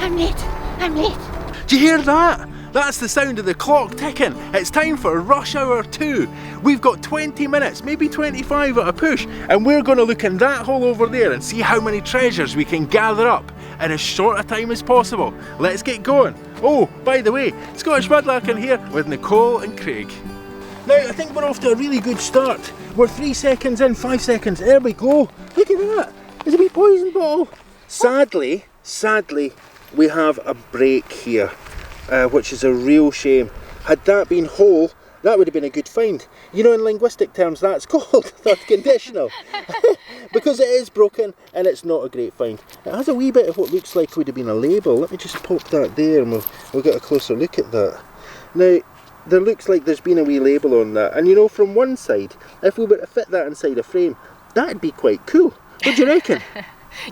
I'm late. I'm late. Do you hear that? That's the sound of the clock ticking. It's time for rush hour 2. We've got 20 minutes, maybe 25 at a push, and we're going to look in that hole over there and see how many treasures we can gather up in as short a time as possible. Let's get going. Oh, by the way, Scottish Mudlarking here with Nicole and Craig. Now, I think we're off to a really good start. We're 3 seconds in, 5 seconds. There we go. Look at that. There's a wee poison bottle. Sadly, we have a break here, which is a real shame. Had that been whole, that would have been a good find. You know, in linguistic terms, that's called third conditional. Because it is broken and it's not a great find. It has a wee bit of what looks like would have been a label. Let me just pop that there and we'll get a closer look at that. Now, there looks like there's been a wee label on that. And you know, from one side, if we were to fit that inside a frame, that'd be quite cool. What do you reckon?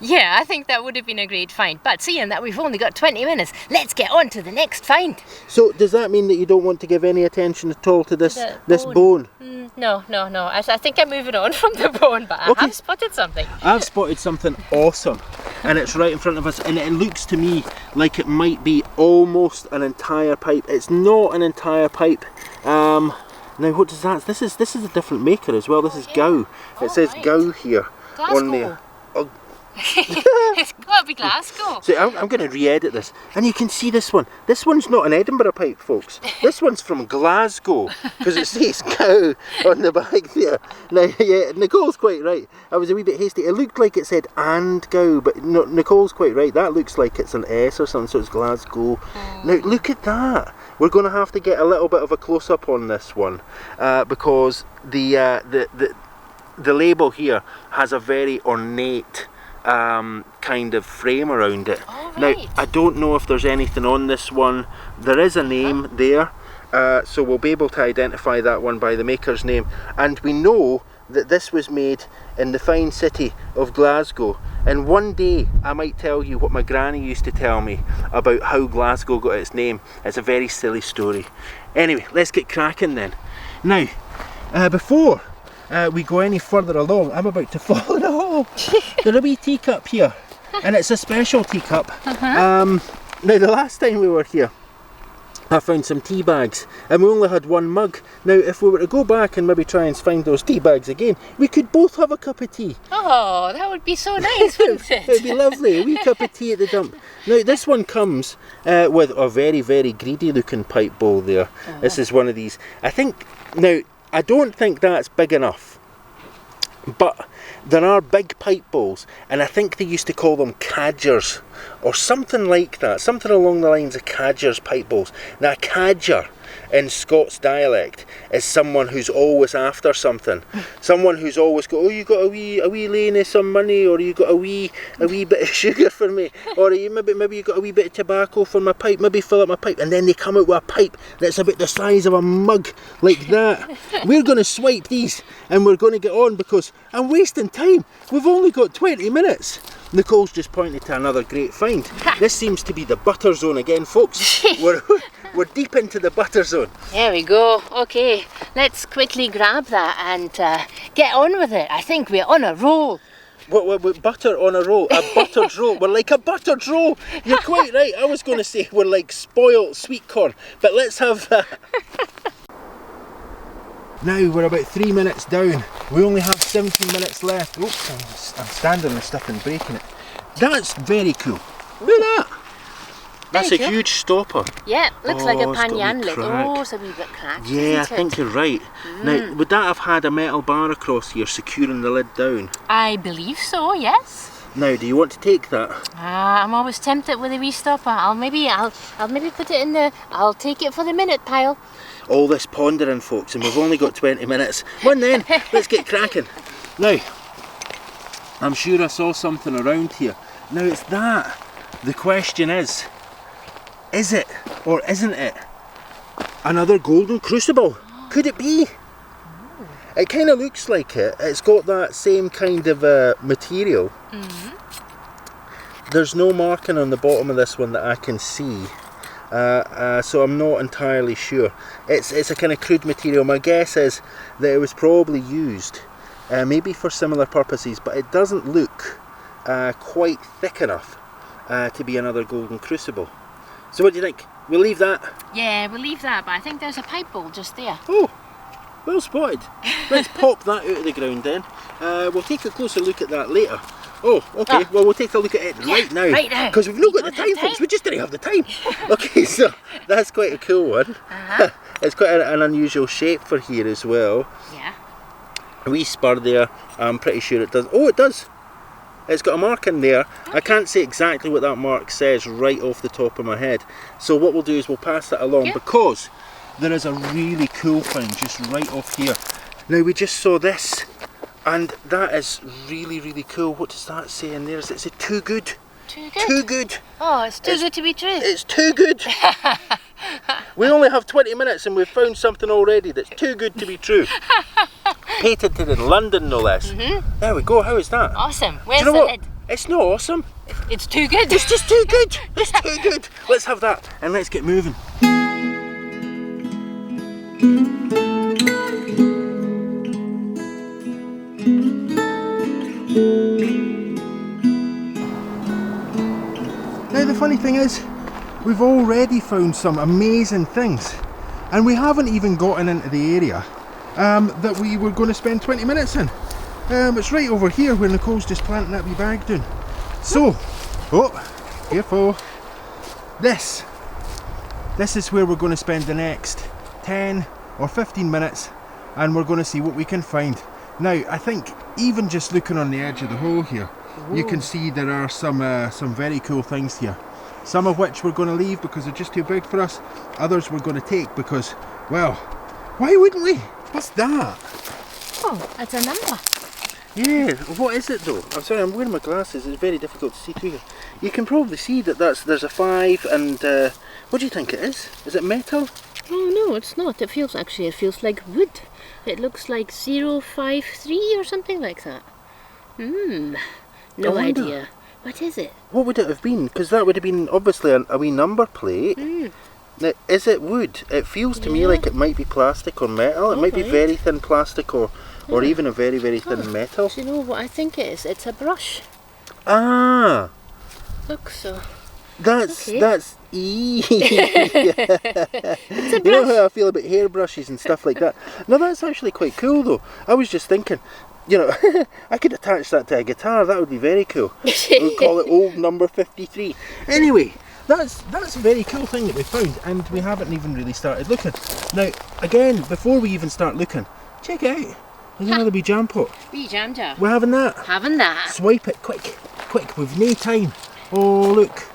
Yeah, I think that would have been a great find. But seeing that we've only got 20 minutes, let's get on to the next find. So does that mean that you don't want to give any attention at all to this bone? No. I think I'm moving on from the bone, but I have spotted something. I've spotted something awesome, and it's right in front of us, and it looks to me like it might be almost an entire pipe. It's not an entire pipe. Now what does that? This is a different maker as well. This is Gow. It says Gow here on there. Oh. It's got to be Glasgow. So I'm going to re-edit this, and you can see this one. This one's not an Edinburgh pipe, folks. This one's from Glasgow, because it says Gow on the back there. Now, yeah, Nicole's quite right. I was a wee bit hasty. It looked like it said and Gow, but no, Nicole's quite right. That looks like it's an S or something, so it's Glasgow. Now, look at that. We're going to have to get a little bit of a close-up on this one, because the label here has a very ornate kind of frame around it. Now, I don't know if there's anything on this one. There is a name there, so we'll be able to identify that one by the maker's name. And we know that this was made in the fine city of Glasgow. And one day I might tell you what my granny used to tell me about how Glasgow got its name. It's a very silly story. Anyway, let's get cracking then. Now, before we go any further along, I'm about to fall in a hole. There's a wee teacup here, and it's a special teacup. Now, the last time we were here, I found some tea bags, and we only had one mug. Now, if we were to go back and maybe try and find those tea bags again, we could both have a cup of tea. Oh, that would be so nice, wouldn't it? It'd be lovely, a wee cup of tea at the dump. Now, this one comes with a very, very greedy looking pipe bowl there. This is one of these. I don't think that's big enough, but there are big pipe bowls, and I think they used to call them cadgers or something like that, something along the lines of cadgers pipe bowls. Now, a cadger in Scots dialect is someone who's always after something, someone who's always got, oh, you got a wee lane of some money, or you got a wee bit of sugar for me, or you maybe you got a wee bit of tobacco for my pipe, maybe fill up my pipe. And then they come out with a pipe that's about the size of a mug like that. We're going to swipe these and we're going to get on, because I'm wasting time. We've only got 20 minutes. Nicole's just pointed to another great find. This seems to be the butter zone again, folks. We're deep into the butter zone. There we go. Okay, let's quickly grab that and get on with it. I think we're on a roll. What butter on a roll? A buttered roll. We're like a buttered roll. You're quite right. I was going to say we're like spoiled sweet corn, but let's have that. Now we're about 3 minutes down. We only have 17 minutes left. Oops, I'm standing and stuff and breaking it. That's very cool. Look at that. That's a huge stopper. Yeah, looks like a panyan lid. Oh, it's a wee bit cracked. Yeah, I think you're right. Now, would that have had a metal bar across here securing the lid down? I believe so, yes. Now, do you want to take that? I'm always tempted with a wee stopper. I'll maybe put it in the, I'll take it for the minute pile. All this pondering, folks, and we've only got 20 minutes. One then, let's get cracking. Now, I'm sure I saw something around here. Now, it's that. The question is it or isn't it another golden crucible? Could it be? It kind of looks like it. It's got that same kind of material. There's no marking on the bottom of this one that I can see. So I'm not entirely sure. It's a kind of crude material. My guess is that it was probably used maybe for similar purposes, but it doesn't look quite thick enough to be another golden crucible. So what do you think? We'll leave that? Yeah, we'll leave that, but I think there's a pipe bowl just there. Oh, well spotted. Let's pop that out of the ground then. We'll take a closer look at that later. Oh, okay, well we'll take a look at it right now. Right now. Because we've not got the time, folks, we just didn't have the time. Okay, so that's quite a cool one. It's quite an unusual shape for here as well. Yeah. A wee spur there, I'm pretty sure it does. Oh, it does. It's got a mark in there. I can't say exactly what that mark says right off the top of my head. So what we'll do is we'll pass that along because there is a really cool find just right off here. Now we just saw this and that is really, really cool. What does that say in there? Is it too good? Too good? Too good. Oh, it's too good to be true. It's too good. We only have 20 minutes and we've found something already that's too good to be true. Patented in London, no less. There we go, how is that? Awesome. Where's Do you know the what? lid? It's not awesome. It's too good. It's just too good. It's too good. Let's have that and let's get moving. Now the funny thing is, we've already found some amazing things and we haven't even gotten into the area that we were going to spend 20 minutes in. It's right over here where Nicole's just planting that wee bag down. So, oh, careful. This is where we're going to spend the next 10 or 15 minutes and we're going to see what we can find. Now, I think even just looking on the edge of the hole here, you can see there are some very cool things here. Some of which we're going to leave because they're just too big for us. Others we're going to take because, well, why wouldn't we? What's that? Oh, it's a number. Yeah, what is it though? I'm sorry, I'm wearing my glasses, it's very difficult to see through here. You can probably see that there's a 5 and what do you think it is? Is it metal? Oh no, it's not. It feels like wood. It looks like 053 or something like that. No idea. What is it? What would it have been? Because that would have been obviously a wee number plate. Now, is it wood? It feels to me like it might be plastic or metal. It might be very thin plastic or even a very, very thin metal. Do you know what I think it is? It's a brush. Ah! Look, so... That's It's a brush. You know how I feel about hairbrushes and stuff like that? No, that's actually quite cool though. I was just thinking, you know, I could attach that to a guitar, that would be very cool. We'll call it old number 53. Anyway, that's a very cool thing that we found and we haven't even really started looking. Now, again, before we even start looking, check it out. There's another wee jam pot. Wee jam jar. We're having that. Having that. Swipe it, quick, we've no time. Oh, look.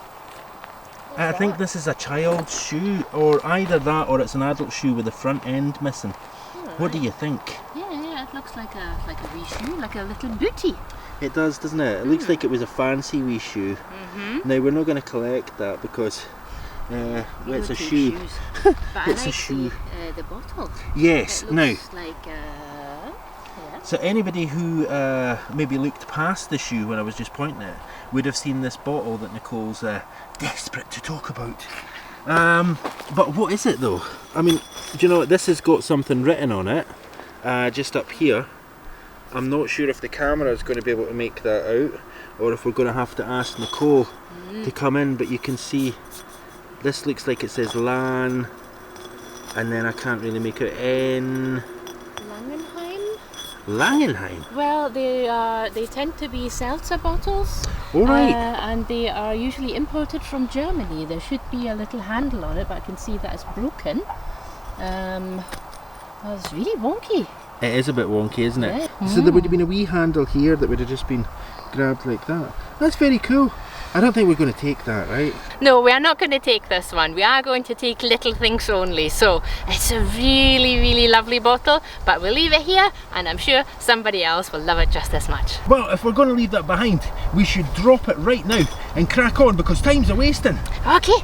I think this is a child's shoe, or either that or it's an adult shoe with the front end missing. What do you think? Yeah, it looks like a wee shoe, like a little bootie. It does, doesn't it? It looks like it was a fancy wee shoe. Now we're not going to collect that because well, it's a shoe. But It's I a shoe. The bottle. Yes, It now. looks like So anybody who maybe looked past the shoe when I was just pointing it would have seen this bottle that Nicole's desperate to talk about. But what is it though? I mean, do you know what? This has got something written on it, just up here. I'm not sure if the camera is going to be able to make that out or if we're going to have to ask Nicole to come in, but you can see this looks like it says LAN and then I can't really make out N. Langenheim? Well, they tend to be seltzer bottles. All right. And they are usually imported from Germany. There should be a little handle on it, but I can see that it's broken. It's really wonky. It is a bit wonky, isn't it? Yeah. So there would have been a wee handle here that would have just been grabbed like that. That's very cool. I don't think we're going to take that, right? No, we are not going to take this one. We are going to take little things only. So it's a really, really lovely bottle, but we'll leave it here and I'm sure somebody else will love it just as much. Well, if we're going to leave that behind, we should drop it right now and crack on because time's a wasting. Okay.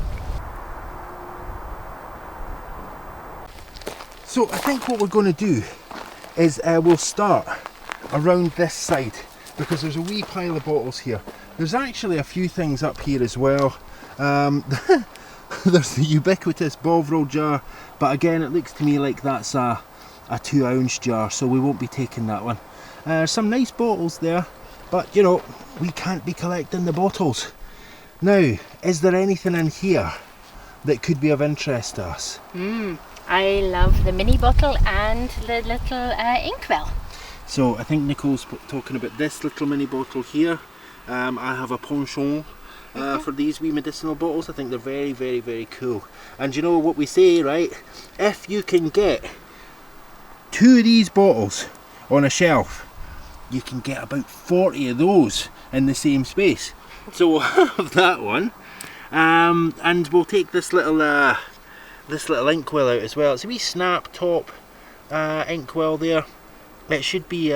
So I think what we're going to do is we'll start around this side because there's a wee pile of bottles here. There's actually a few things up here as well. There's the ubiquitous Bovril jar, but again it looks to me like that's a 2-ounce jar, so we won't be taking that one. Some nice bottles there, but you know, we can't be collecting the bottles. Now, is there anything in here that could be of interest to us? I love the mini bottle and the little inkwell. So I think Nicole's talking about this little mini bottle here. I have a penchant for these wee medicinal bottles. I think they're very, very, very cool. And you know what we say, right? If you can get 2 of these bottles on a shelf, you can get about 40 of those in the same space. So we'll have that one, and we'll take this little inkwell out as well. It's a wee snap top inkwell there. It should be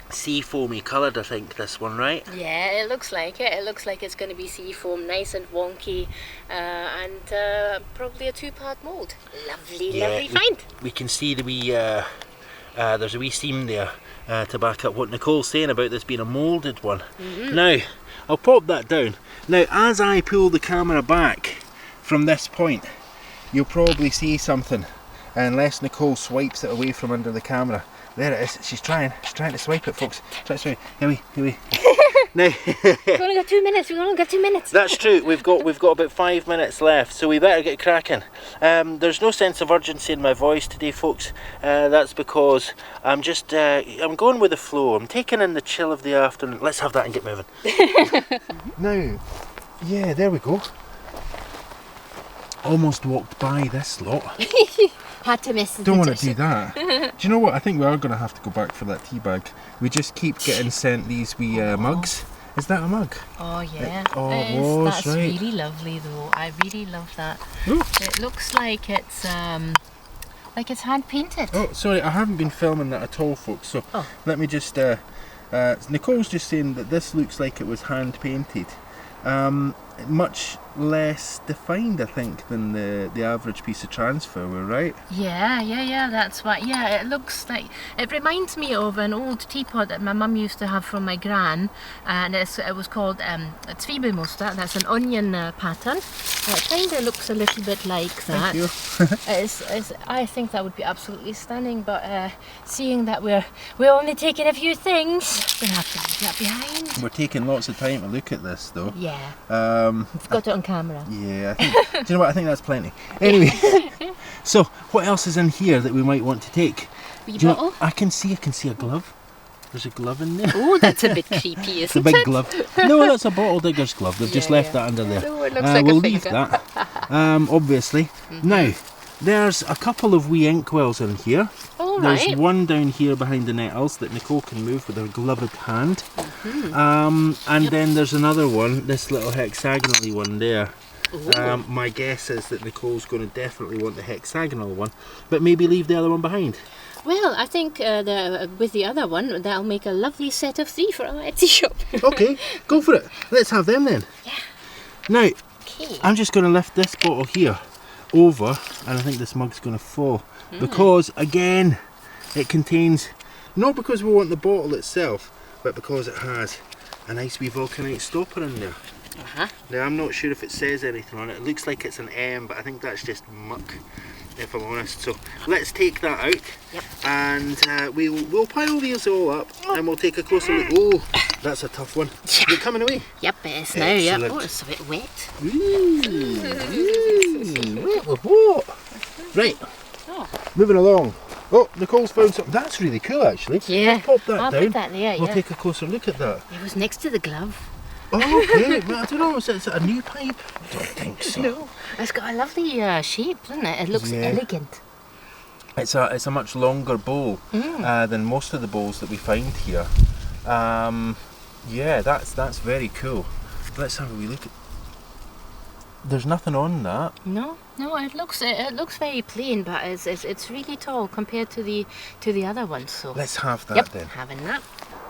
sea foamy coloured, I think, this one, right? Yeah, it looks like it. It looks like it's going to be sea foam, nice and wonky, and probably a 2-part mould. Lovely, lovely find. We can see the wee, there's a wee seam there to back up what Nicole's saying about this being a moulded one. Now, I'll pop that down. Now, as I pull the camera back from this point, you'll probably see something, unless Nicole swipes it away from under the camera. There it is. She's trying to swipe it, folks. Try to swipe. Here we. Now, We've only got 2 minutes. We've only got 2 minutes. That's true. We've got about 5 minutes left, so we better get cracking. There's no sense of urgency in my voice today, folks. That's because I'm just I'm going with the flow. I'm taking in the chill of the afternoon. Let's have that and get moving. Now, yeah, there we go. Almost walked by this lot. Had to miss the Don't want to do that. Do you know what? I think we are going to have to go back for that tea bag. We just keep getting sent these wee mugs. Is that a mug? Oh yeah, it was, that's right. really lovely though. I really love that. Ooh. It looks like it's hand painted. Oh, sorry, I haven't been filming that at all, folks. So let me just. Nicole's just saying that this looks like it was hand painted. Much less defined, I think, than the average piece of transfer, we're right? Yeah, that's what, yeah, it looks like, it reminds me of an old teapot that my mum used to have from my gran, and it was called Zwiebelmuster. That's an onion pattern. It kind of looks a little bit like that. Thank you. I think that would be absolutely stunning, but seeing that we're only taking a few things, we're going to have to leave that behind. We're taking lots of time to look at this, though. Yeah. We've got it on camera. Yeah, I think, do you know what? I think that's plenty. Anyway, so what else is in here that we might want to take? Wee bottle? I can see a glove. There's a glove in there. Oh, that's a bit creepy, isn't it? It's a big glove. No, that's a bottle digger's glove. They've just left that under there. No, it looks like we'll a leave finger. that, obviously. Now, there's a couple of wee inkwells in here. All There's right. one down here behind the nettles that Nicole can move with her gloved hand. And then there's another one, this little hexagonally one there. My guess is that Nicole's going to definitely want the hexagonal one, but maybe leave the other one behind. Well, I think with the other one, that'll make a lovely set of 3 for our Etsy shop. Okay, go for it. Let's have them then. Yeah. Now, Okay. I'm just going to lift this bottle here over, and I think this mug's going to fall because, again, it contains, not because we want the bottle itself, but because it has a nice wee vulcanite stopper in there. Now, I'm not sure if it says anything on it. It looks like it's an M, but I think that's just muck, if I'm honest. So let's take that out, and we'll pile these all up, and we'll take a closer look. Oh, that's a tough one. Is it coming away? Yep, it is now. Yep. Excellent. Oh, it's a bit wet. Wet with what? Right, moving along. Oh, Nicole's found something. That's really cool, actually. Yeah. Let's pop that I'll down. put that there, We'll yeah. take a closer look at that. It was next to the glove. Oh, okay. Well, I don't know. Is it a new pipe? I don't think so. No. It's got a lovely shape, doesn't it? It looks elegant. It's a much longer bowl than most of the bowls that we find here. Yeah, that's very cool. Let's have a wee look at. There's nothing on that. No, it looks very plain, but it's really tall compared to the other ones. So Let's have that then. having that.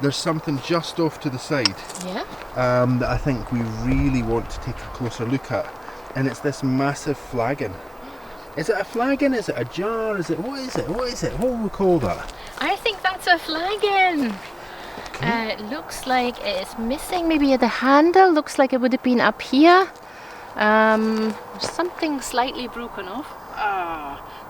There's something just off to the side Yeah. that I think we really want to take a closer look at, and it's this massive flagon. Is it a flagon? Is it a jar? Is it what is it? What is it? What will we call that? I think that's a flagon. It looks like it's missing maybe the handle. Looks like it would have been up here. Something slightly broken off.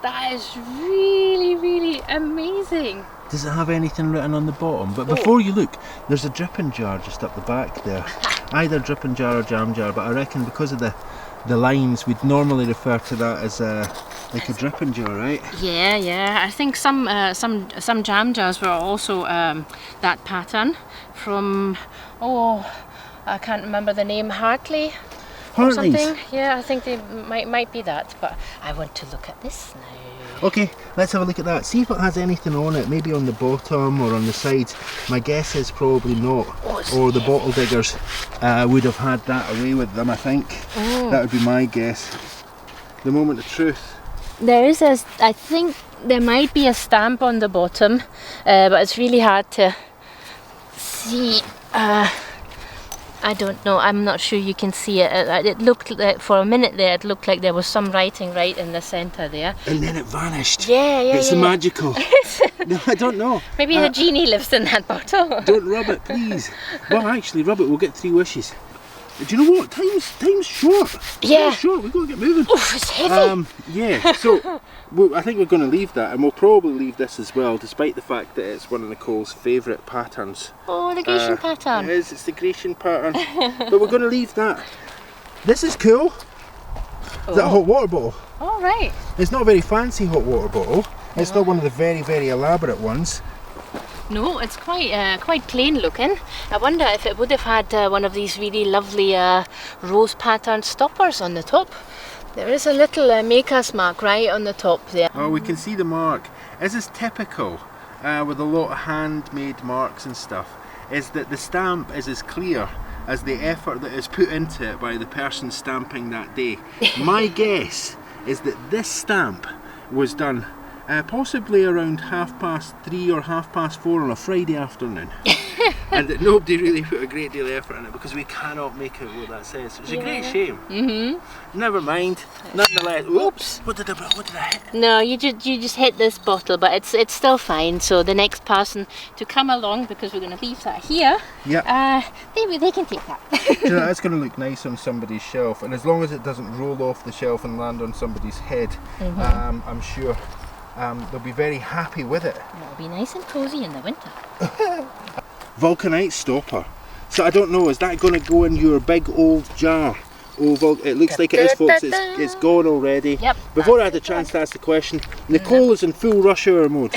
That is really, really amazing. Does it have anything written on the bottom? But before you look, there's a dripping jar just up the back there. Either dripping jar or jam jar, but I reckon because of the lines, we'd normally refer to that as like a dripping jar, right? Yeah, yeah. I think some jam jars were also that pattern from, I can't remember the name, Hartley or something. Yeah, I think they might be that, but I want to look at this now. Okay, let's have a look at that. See if it has anything on it, maybe on the bottom or on the sides. My guess is probably not. Or the bottle diggers would have had that away with them, I think. That would be my guess. The moment of truth. There is I think there might be a stamp on the bottom, but it's really hard to see. I don't know, I'm not sure you can see it. It looked like, for a minute there, it looked like there was some writing right in the centre there. And then it vanished. Yeah. It's magical. No, I don't know. Maybe the genie lives in that bottle. Don't rub it, please. Well, actually, rub it, we'll get 3 wishes. Do you know what? Time's short. Yeah. Time's short, we've got to get moving. Oof, it's heavy. Yeah, so I think we're going to leave that, and we'll probably leave this as well, despite the fact that it's one of Nicole's favourite patterns. Oh, the Grecian pattern. It is, it's the Grecian pattern. But we're going to leave that. This is cool. Is that a hot water bottle? All right. It's not a very fancy hot water bottle. It's not one of the very, very elaborate ones. No, it's quite plain looking. I wonder if it would have had one of these really lovely rose pattern stoppers on the top. There is a little maker's mark right on the top there. Oh, we can see the mark. This is typical with a lot of handmade marks and stuff, is that the stamp is as clear as the effort that is put into it by the person stamping that day. My guess is that this stamp was done possibly around 3:30 or 4:30 on a Friday afternoon. And that nobody really put a great deal of effort in it because we cannot make out what that says. It's a great shame. Never mind. Nonetheless, oops! What did I hit? No, you just hit this bottle, but it's still fine. So the next person to come along, because we're going to leave that here. Yeah. They can take that. You know, that's going to look nice on somebody's shelf, and as long as it doesn't roll off the shelf and land on somebody's head, I'm sure they'll be very happy with it. It'll be nice and cosy in the winter. Vulcanite stopper. So I don't know, is that going to go in your big old jar? Oh, it looks like it is, folks. It's gone already. Yep. Before I had a chance to ask the question, Nicole is in full rush hour mode.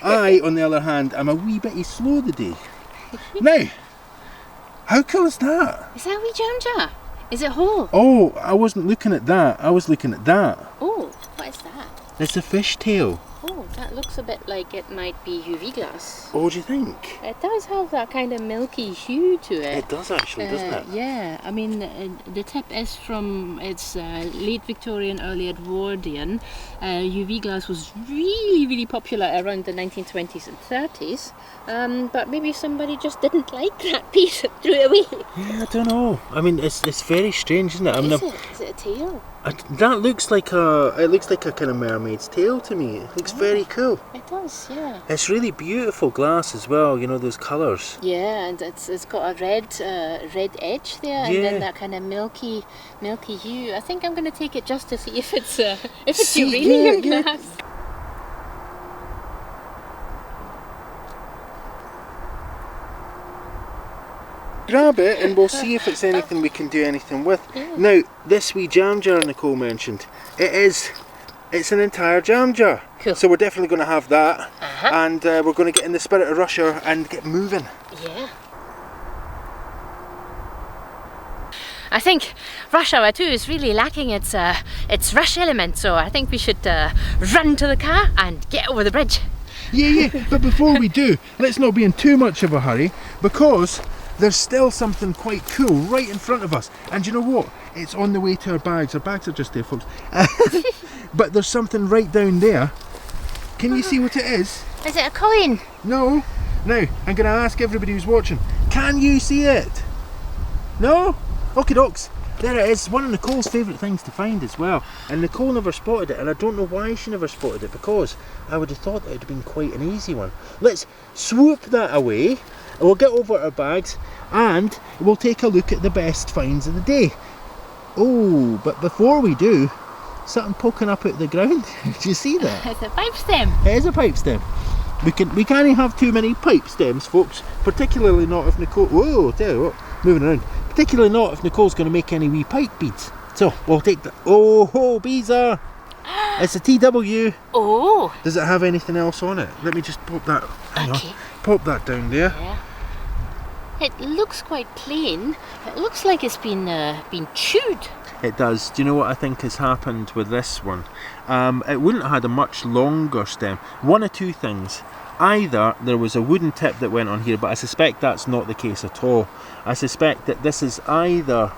I, on the other hand, am a wee bit slow today. Now, how cool is that? Is that a wee jam jar? Is it whole? Oh, I wasn't looking at that. I was looking at that. Oh, what is that? It's a fishtail. Oh, that looks a bit like it might be UV glass. Oh, do you think? It does have that kind of milky hue to it. It does actually, doesn't it? Yeah, I mean, the tip is from, it's late Victorian, early Edwardian. UV glass was really, really popular around the 1920s and 30s. But maybe somebody just didn't like that piece and threw it away. Yeah, I don't know. I mean, it's very strange, isn't it? Is it a tail? That looks like a kind of mermaid's tail to me. It looks very cool. It does, yeah. It's really beautiful glass as well. You know, those colours. Yeah, and it's got a red edge there, and then that kind of milky hue. I think I'm going to take it just to see if it's uranium glass. Grab it and we'll see if it's anything we can do anything with. Yeah. Now, this wee jam jar Nicole mentioned, it's an entire jam jar. Cool. So we're definitely going to have that, and we're going to get in the spirit of rush hour and get moving. Yeah. I think rush hour 2 is really lacking its rush element, so I think we should run to the car and get over the bridge. Yeah, but before we do, let's not be in too much of a hurry, because there's still something quite cool right in front of us. And you know what? It's on the way to our bags. Our bags are just there, folks. But there's something right down there. Can you see what it is? Is it a coin? No. Now, I'm going to ask everybody who's watching, can you see it? No? Okie dokes. There it is. One of Nicole's favourite things to find as well. And Nicole never spotted it, and I don't know why she never spotted it, because I would have thought it would have been quite an easy one. Let's swoop that away, and we'll get over our bags, and we'll take a look at the best finds of the day. Oh, but before we do, something poking up out of the ground. Do you see that? It's a pipe stem. It is a pipe stem. We can't have too many pipe stems, folks, particularly not if Nicole, whoa, tell you what, moving around, particularly not if Nicole's going to make any wee pipe beads. So we'll take the, oh, beads are, it's a TW. Oh. Does it have anything else on it? Let me just pop that, hang on, pop that down there. Yeah. It looks quite plain. It looks like it's been chewed. It does. Do you know what I think has happened with this one? It wouldn't have had a much longer stem. One of two things. Either there was a wooden tip that went on here, but I suspect that's not the case at all. I suspect that this is either,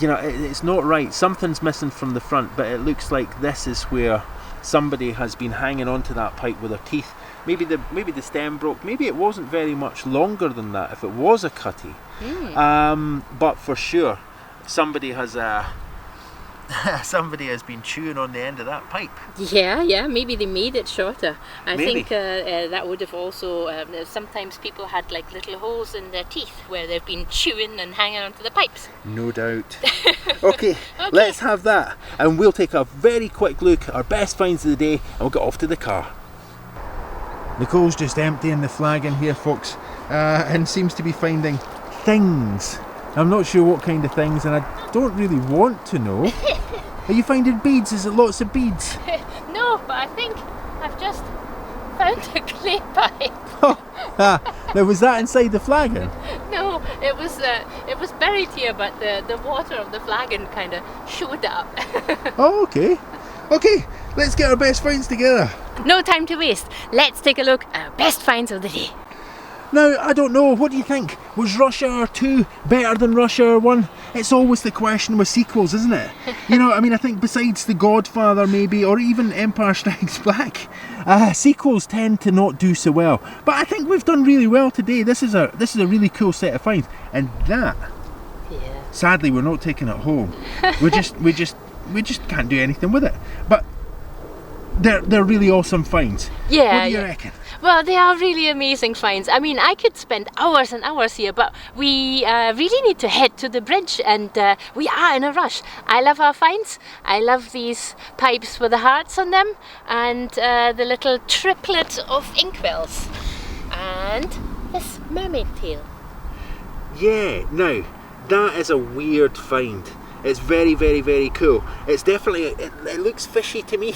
you know, it's not right. Something's missing from the front, but it looks like this is where somebody has been hanging onto that pipe with their teeth. Maybe the stem broke. Maybe it wasn't very much longer than that if it was a cutty. But for sure, somebody has been chewing on the end of that pipe. Yeah. Maybe they made it shorter. I Maybe. think that would have also. Sometimes people had like little holes in their teeth where they've been chewing and hanging onto the pipes. No doubt. Okay, let's have that, and we'll take a very quick look at our best finds of the day, and we'll get off to the car. Nicole's just emptying the flagon here, folks, and seems to be finding things. I'm not sure what kind of things, and I don't really want to know. Are you finding beads? Is it lots of beads? No, but I think I've just found a clay pipe. Now, was that inside the flagon? No, it was buried here, but the water of the flagon kind of showed up. Oh, okay. Okay, let's get our best finds together. No time to waste. Let's take a look at our best finds of the day. Now, I don't know, what do you think? Was Rush Hour 2 better than Rush Hour 1? It's always the question with sequels, isn't it? You know, I mean, I think besides The Godfather maybe, or even Empire Strikes Back, sequels tend to not do so well. But I think we've done really well today. This is a really cool set of finds. And that, sadly, we're not taking it home. We just can't do anything with it. But they're really awesome finds. Yeah. What do you reckon? Well, they are really amazing finds. I mean, I could spend hours and hours here, but we really need to head to the bridge, and we are in a rush. I love our finds. I love these pipes with the hearts on them, and the little triplet of inkwells, and this mermaid tail. Yeah, now, that is a weird find. It's very, very, very cool. It's definitely, it looks fishy to me.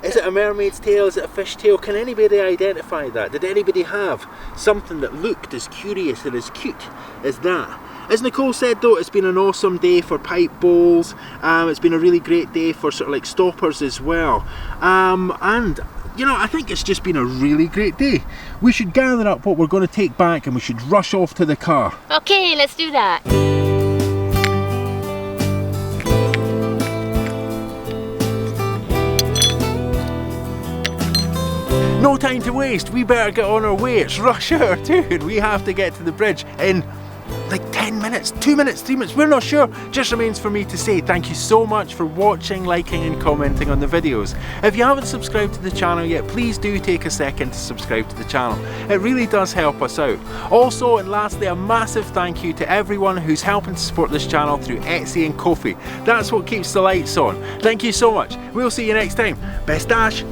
Is it a mermaid's tail? Is it a fish tail? Can anybody identify that? Did anybody have something that looked as curious and as cute as that? As Nicole said though, it's been an awesome day for pipe bowls. It's been a really great day for sort of like stoppers as well. And you know, I think it's just been a really great day. We should gather up what we're going to take back, and we should rush off to the car. Okay, let's do that. No time to waste, we better get on our way. It's Rush Hour 2 and we have to get to the bridge in like 10 minutes, 2 minutes, 3 minutes, we're not sure. Just remains for me to say thank you so much for watching, liking and commenting on the videos. If you haven't subscribed to the channel yet, please do take a second to subscribe to the channel. It really does help us out. Also, and lastly, a massive thank you to everyone who's helping to support this channel through Etsy and Ko-fi. That's what keeps the lights on. Thank you so much. We'll see you next time. Best dash.